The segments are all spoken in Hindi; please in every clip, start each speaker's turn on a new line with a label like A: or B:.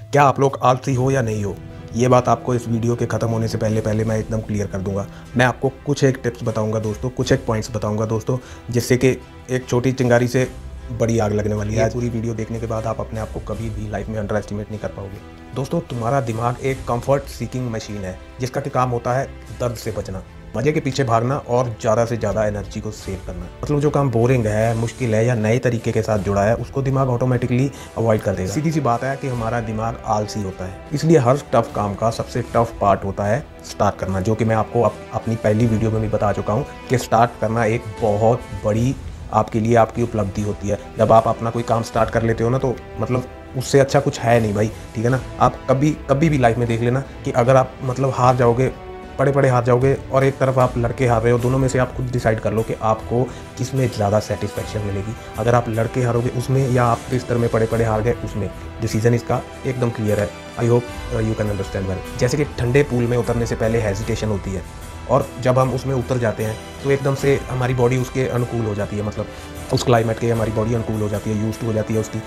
A: क्या आप लोग आलसी हो या नहीं हो, ये बात आपको इस वीडियो के ख़त्म होने से पहले मैं एकदम क्लियर कर दूंगा। मैं आपको कुछ एक टिप्स बताऊंगा दोस्तों, कुछ एक पॉइंट्स बताऊंगा दोस्तों, जिससे कि एक छोटी चिंगारी से बड़ी आग लगने वाली है। पूरी वीडियो देखने के बाद आप अपने आप को कभी भी लाइफ में अंडर एस्टिमेट नहीं कर पाओगे। दोस्तों, तुम्हारा दिमाग एक कंफर्ट सीकिंग मशीन है, जिसका कि काम होता है दर्द से बचना, मजे के पीछे भागना और ज़्यादा से ज़्यादा एनर्जी को सेव करना। मतलब जो काम बोरिंग है, मुश्किल है या नए तरीके के साथ जुड़ा है, उसको दिमाग ऑटोमेटिकली अवॉइड कर देगा। सीधी सी बात है कि हमारा दिमाग आलसी होता है, इसलिए हर टफ काम का सबसे टफ पार्ट होता है स्टार्ट करना, जो कि मैं आपको अपनी पहली वीडियो में भी बता चुका हूँ कि स्टार्ट करना एक बहुत बड़ी आपके लिए आपकी उपलब्धि होती है। जब आप अपना कोई काम स्टार्ट कर लेते हो ना, तो मतलब उससे अच्छा कुछ है नहीं भाई, ठीक है ना। आप कभी भी लाइफ में देख लेना कि अगर आप मतलब हार जाओगे, पड़े हार जाओगे, और एक तरफ आप लड़के हार रहे हो, दोनों में से आप खुद डिसाइड कर लो कि आपको किस में ज़्यादा सेटिस्फेक्शन मिलेगी। अगर आप लड़के हारोगे उसमें या आप बिस्तर में पड़े हार गए उसमें, डिसीजन इसका एकदम क्लियर है। I hope you can understand well. जैसे कि ठंडे पूल में उतरने से पहले हेजिटेशन होती है, और जब हम उसमें उतर जाते हैं तो एकदम से हमारी बॉडी उसके अनुकूल हो जाती है, मतलब उस क्लाइमेट के हमारी बॉडी अनुकूल हो जाती है, यूज्ड हो जाती है उसकी।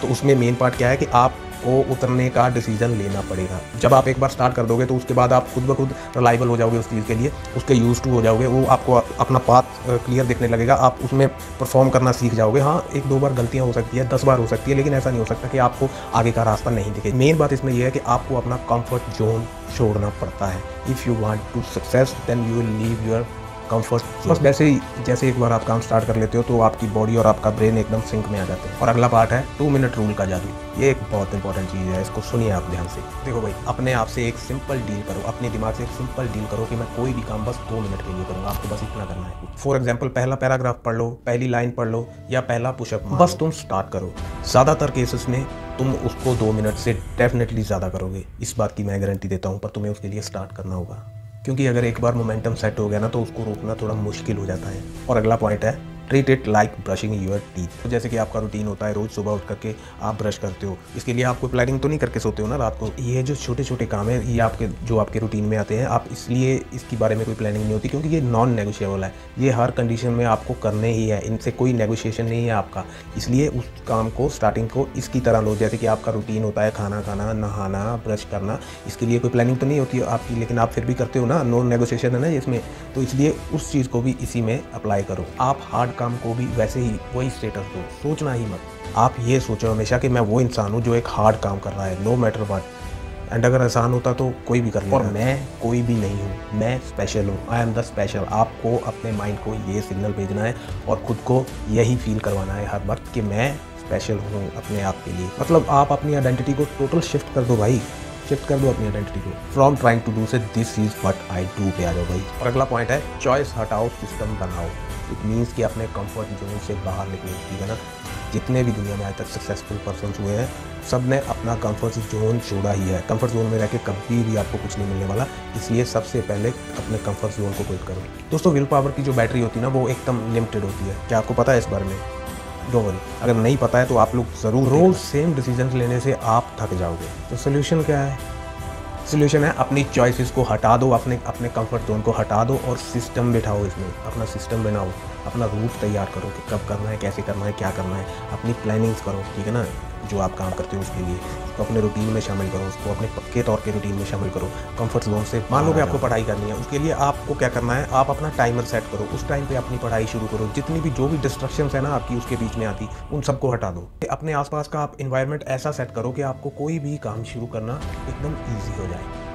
A: तो उसमें मेन पार्ट क्या है कि आपको उतरने का डिसीजन लेना पड़ेगा। जब आप एक बार स्टार्ट कर दोगे तो उसके बाद आप खुद ब खुद रिलायबल हो जाओगे उस चीज़ के लिए, उसके यूज्ड टू हो जाओगे, वो आपको अपना पाथ क्लियर दिखने लगेगा, आप उसमें परफॉर्म करना सीख जाओगे। हाँ, एक दो बार गलतियाँ हो सकती है, 10 बार हो सकती है, लेकिन ऐसा नहीं हो सकता कि आपको आगे का रास्ता नहीं दिखे। मेन बात इसमें यह है कि आपको अपना कंफर्ट जोन छोड़ना पड़ता है। If you want to success then you will leave your comfort. बस वैसे ही जैसे एक बार आप काम स्टार्ट कर लेते हो तो आपकी बॉडी और आपका ब्रेन एकदम सिंक में आ जाते हैं। और अगला पार्ट है 2 मिनट रूल का जादू। ये एक बहुत इंपॉर्टेंट चीज़ है, इसको सुनिए आप ध्यान से। देखो भाई, अपने आप से एक सिंपल डील करो, अपने दिमाग से एक सिंपल डील करो कि मैं कोई भी काम बस 2 मिनट के लिए करूँगा। आपको बस इतना करना है। फॉर एग्जाम्पल, पहला पैराग्राफ पढ़ लो, पहली लाइन पढ़ लो या पहला पुशअप, बस तुम स्टार्ट करो। ज़्यादातर केसेस में तुम उसको 2 मिनट से डेफिनेटली ज़्यादा करोगे, इस बात की मैं गारंटी देता हूँ। पर तुम्हें उसके लिए स्टार्ट करना होगा, क्योंकि अगर एक बार मोमेंटम सेट हो गया ना तो उसको रोकना थोड़ा मुश्किल हो जाता है। और अगला पॉइंट है treat it like brushing your teeth. तो जैसे कि आपका रूटीन होता है, रोज़ सुबह उठ करके आप ब्रश करते हो, इसके लिए आप कोई प्लानिंग तो नहीं करके सोते हो ना रात को। ये जो छोटे छोटे काम है, ये आपके रूटीन में आते हैं, आप इसलिए इसके बारे में कोई प्लानिंग नहीं होती, क्योंकि ये नॉन नेगोशिएबल है। ये हर कंडीशन में आपको करने ही है, इनसे कोई नेगोशिएशन नहीं है आपका। इसलिए उस काम को, स्टार्टिंग को इसकी तरह लो जैसे कि आपका रूटीन होता है, खाना खाना, नहाना, ब्रश करना। इसके लिए कोई प्लानिंग तो नहीं होती आपकी, लेकिन आप फिर भी करते हो ना, नॉन नेगोशिएशन है ना इसमें। तो इसलिए उस चीज़ को भी इसी में अप्लाई करो। आप हार्ड काम को भी वैसे ही वही स्टेटस दो, सोचना ही मत। आप ये सोचो हमेशा कि मैं वो इंसान हूँ जो एक हार्ड काम कर रहा है, नो मैटर व्हाट। एंड अगर आसान होता तो कोई भी कर लेता। और मैं कोई भी नहीं हूँ, मैं स्पेशल हूँ, आई एम द स्पेशल। आपको अपने माइंड को ये सिग्नल भेजना है और खुद को यही फील करवाना है हर वक्त कि मैं स्पेशल हूँ अपने आप के लिए। मतलब आप अपनी आइडेंटिटी को टोटल शिफ्ट कर दो भाई, शिफ्ट कर दो अपनी आइडेंटिटी को। फ्रॉम ट्राइंग टू डू से this is what I do पे आ जाओ भाई। और अगला पॉइंट है चॉइस हटाओ, सिस्टम बनाओ। इट मीन्स कि अपने कंफर्ट जोन से बाहर निकलो, ठीक है ना। जितने भी दुनिया में आज तक सक्सेसफुल पर्सन्स हुए हैं, सब ने अपना कंफर्ट जोन छोड़ा ही है। कंफर्ट जोन में रह के कभी भी आपको कुछ नहीं मिलने वाला, इसलिए सबसे पहले अपने कंफर्ट जोन को क्विट करो। दोस्तों, विल पावर की जो बैटरी होती है ना, वो एकदम लिमिटेड होती है। क्या आपको पता है इस बारे में? डोंट वरी, अगर नहीं पता है तो आप लोग ज़रूर। रोज़ सेम डिसीजन लेने से आप थक जाओगे। तो सोल्यूशन क्या है? सोल्यूशन है अपनी चॉइसेस को हटा दो, अपने कंफर्ट जोन को हटा दो और सिस्टम बिठाओ। इसमें अपना सिस्टम बनाओ, अपना रूट तैयार करो कि कब करना है, कैसे करना है, क्या करना है। अपनी प्लानिंग्स करो, ठीक है ना। जो आप काम करते हो उसके लिए उसको अपने रूटीन में शामिल करो, उसको अपने पक्के तौर के रूटीन में शामिल करो। कंफर्ट जोन से मान लो कि आपको पढ़ाई करनी है, उसके लिए आपको क्या करना है, आप अपना टाइमर सेट करो, उस टाइम पे अपनी पढ़ाई शुरू करो। जितनी भी जो भी डिस्ट्रक्शंस है ना आपकी उसके बीच में आती, उन सबको हटा दो। अपने आसपास का आप इन्वायरमेंट ऐसा सेट करो कि आपको कोई भी काम शुरू करना एकदम ईजी हो जाए।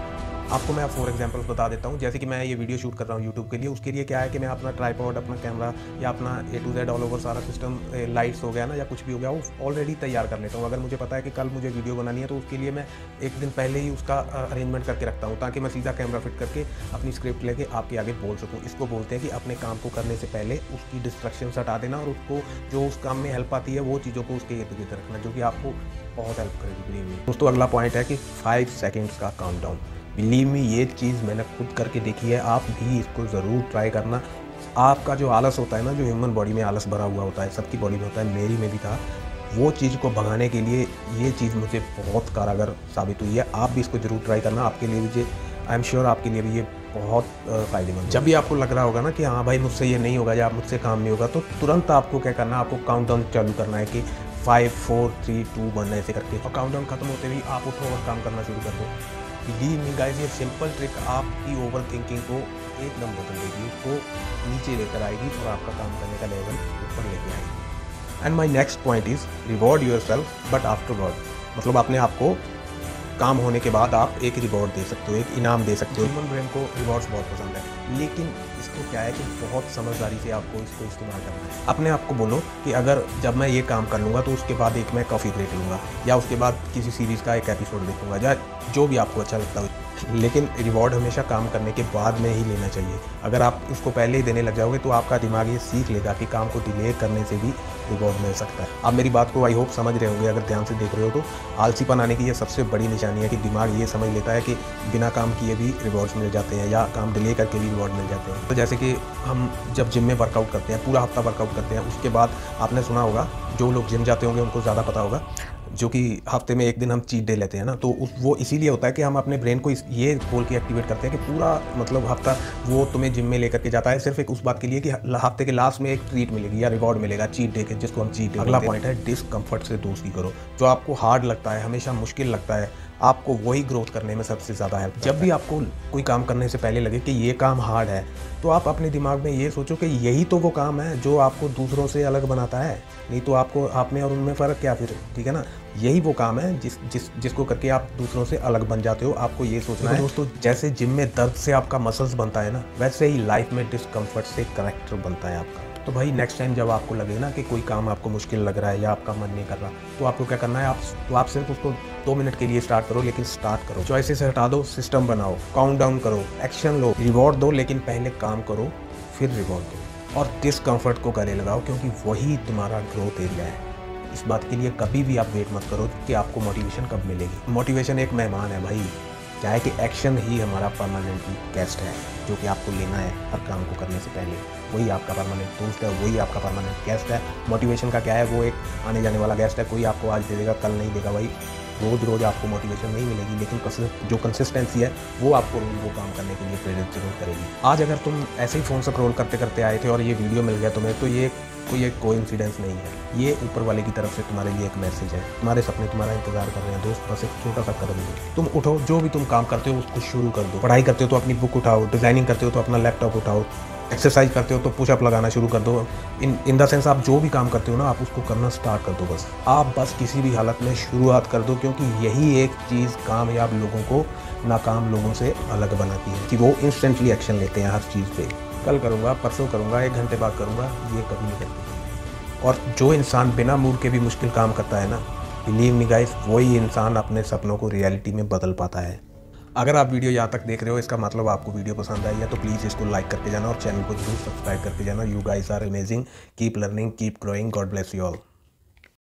A: आपको मैं फॉर एग्जांपल बता देता हूँ। जैसे कि मैं ये वीडियो शूट कर रहा हूँ यूट्यूब के लिए, उसके लिए क्या है कि मैं अपना ट्राइपॉड, अपना कैमरा या अपना A to Z all over सारा सिस्टम, लाइट्स हो गया ना या कुछ भी हो गया, वो ऑलरेडी तैयार कर लेता हूँ। अगर मुझे पता है कि कल मुझे वीडियो बनानी है तो उसके लिए मैं एक दिन पहले ही उसका अरेंजमेंट करके रखता हूँ, ताकि मैं सीधा कैमरा फिट करके अपनी स्क्रिप्ट लेके आपके आगे बोल सकूँ। इसको बोलते हैं कि अपने काम को करने से पहले उसकी डिस्ट्रक्शन हटा देना, और उसको जो उस काम में हेल्प आती है वो चीज़ों को उसके इर्द गिर्द रखना, जो कि आपको बहुत हेल्प करेगी। दोस्तों, अगला पॉइंट है कि 5 सेकेंड्स का काउंटडाउन। बिलीव मी, ये चीज़ मैंने खुद करके देखी है, आप भी इसको ज़रूर ट्राई करना। आपका जो आलस होता है ना, जो ह्यूमन बॉडी में आलस भरा हुआ होता है, सबकी बॉडी में होता है, मेरी में भी था, वो चीज़ को भगाने के लिए ये चीज़ मुझे बहुत कारगर साबित हुई है। आप भी इसको ज़रूर ट्राई करना, आपके लिए भी, आई एम श्योर आपके लिए भी ये बहुत फ़ायदेमंद। जब भी आपको लग रहा होगा ना कि हाँ भाई मुझसे ये नहीं होगा या मुझसे काम नहीं होगा, तो तुरंत आपको क्या करना है, आपको काउंटडाउन चालू करना है कि 5 4 3 2 1 ऐसे करके, और काउंटडाउन खत्म होते ही आप उठो और काम करना शुरू कर दो। बिलीव मी गाइस, ये सिंपल ट्रिक आपकी ओवर थिंकिंग को एकदम बदल देगी, उसको नीचे लेकर आएगी और आपका काम करने का लेवल ऊपर लेके आएगी। And my next point is reward your self but afterward. मतलब अपने आप को काम होने के बाद आप एक रिवॉर्ड दे सकते हो, एक इनाम दे सकते हो। ह्यूमन ब्रेन को रिवॉर्ड्स बहुत पसंद है, लेकिन इसको क्या है कि बहुत समझदारी से आपको इसको इस्तेमाल करना है। अपने आप को बोलो कि अगर जब मैं ये काम कर लूँगा तो उसके बाद एक मैं कॉफ़ी ब्रेक लूँगा, या उसके बाद किसी सीरीज़ का एक एपिसोड देखूँगा, या जो भी आपको अच्छा लगता हो। लेकिन रिवॉर्ड हमेशा काम करने के बाद में ही लेना चाहिए। अगर आप उसको पहले ही देने लग जाओगे तो आपका दिमाग ये सीख लेगा कि काम को डिले करने से भी रिवॉर्ड मिल सकता है। आप मेरी बात को आई होप समझ रहे होंगे, अगर ध्यान से देख रहे हो तो। आलसीपन आने की ये सबसे बड़ी निशानी है कि दिमाग ये समझ लेता है कि बिना काम किए भी रिवॉर्ड्स मिल जाते हैं, या काम डिले करके भी रिवॉर्ड मिल जाते हैं। तो जैसे कि हम जब जिम में वर्कआउट करते हैं, पूरा हफ्ता वर्कआउट करते हैं, उसके बाद आपने सुना होगा, जो लोग जिम जाते होंगे उनको ज़्यादा पता होगा, जो कि हफ्ते में एक दिन हम चीट डे लेते हैं ना, तो वो इसीलिए होता है कि हम अपने ब्रेन को ये बोल के एक्टिवेट करते हैं कि पूरा मतलब हफ्ता वो तुम्हें जिम में लेकर के जाता है सिर्फ एक उस बात के लिए कि हफ्ते के लास्ट में एक ट्रीट मिलेगी या रिवॉर्ड मिलेगा चीट डे के, जिसको हम चीट डे। अगला पॉइंट है डिस्कम्फर्ट से दोस्ती करो। जो आपको हार्ड लगता है, हमेशा मुश्किल लगता है, आपको वही ग्रोथ करने में सबसे ज़्यादा हेल्प। जब भी आपको कोई काम करने से पहले लगे कि ये काम हार्ड है, तो आप अपने दिमाग में ये सोचो कि यही तो वो काम है जो आपको दूसरों से अलग बनाता है। नहीं तो आपको आप में और उनमें फ़र्क क्या फिर, ठीक है ना। यही वो काम है जिसको करके आप दूसरों से अलग बन जाते हो। आपको ये सोचना है दोस्तों, जैसे जिम में दर्द से आपका मसल्स बनता है ना, वैसे ही लाइफ में डिस्कम्फर्ट से कैरेक्टर बनता है आपका। तो भाई नेक्स्ट टाइम जब आपको लगे ना कि कोई काम आपको मुश्किल लग रहा है या आपका मन नहीं कर रहा, तो आपको क्या करना है, आप सिर्फ उसको 2 मिनट के लिए स्टार्ट करो, लेकिन स्टार्ट करो। चॉइसेस हटा दो, सिस्टम बनाओ, काउंट डाउन करो, एक्शन लो, रिवॉर्ड दो, लेकिन पहले काम करो फिर रिवॉर्ड दो। और डिस्कम्फर्ट को गले लगाओ, क्योंकि वही तुम्हारा ग्रोथ एरिया है। इस बात के लिए कभी भी आप वेट मत करो कि आपको मोटिवेशन कब मिलेगी। मोटिवेशन एक मेहमान है भाई, क्या है कि एक्शन ही हमारा परमानेंट गेस्ट है, जो कि आपको लेना है हर काम को करने से पहले। वही आपका परमानेंट दोस्त है, वही आपका परमानेंट गेस्ट है। मोटिवेशन का क्या है, वो एक आने जाने वाला गेस्ट है, कोई आपको आज दे देगा कल नहीं देगा भाई। रोज़ रोज़ आपको मोटिवेशन नहीं मिलेगी, लेकिन जो कंसिस्टेंसी है वो आपको रोज़ वो काम करने के लिए प्रेरित जरूर करेगी। आज अगर तुम ऐसे ही फ़ोन स्क्रॉल करते करते आए थे और ये वीडियो मिल गया तुम्हें, तो ये कोई एक कोइंसिडेंस नहीं है, ये ऊपर वाले की तरफ से तुम्हारे लिए एक मैसेज है। तुम्हारे सपने तुम्हारा इंतजार कर रहे हैं दोस्त, बस एक छोटा सा कदम दो। तुम उठो, जो भी तुम काम करते हो उसको शुरू कर दो। पढ़ाई करते हो तो अपनी बुक उठाओ, डिज़ाइनिंग करते हो तो अपना लैपटॉप उठाओ, एक्सरसाइज करते हो तो पुशअप लगाना शुरू कर दो। इन द सेंस आप जो भी काम करते हो ना, आप उसको करना स्टार्ट कर दो। बस आप किसी भी हालत में शुरुआत कर दो, क्योंकि यही एक चीज़ कामयाब लोगों को नाकाम लोगों से अलग बनाती है, कि वो इंस्टेंटली एक्शन लेते हैं हर चीज़ पे। कल करूँगा, परसों करूँगा, 1 घंटे बाद करूँगा, ये कभी नहीं करते। और जो इंसान बिना मूड के भी मुश्किल काम करता है ना, बिलीव मी गाइस, वही इंसान अपने सपनों को रियलिटी में बदल पाता है। अगर आप वीडियो यहाँ तक देख रहे हो, इसका मतलब आपको वीडियो पसंद आई है, तो प्लीज़ इसको लाइक करके जाना और चैनल को जरूर सब्सक्राइब करके जाना। You guys are amazing, keep learning, keep growing, God bless you all.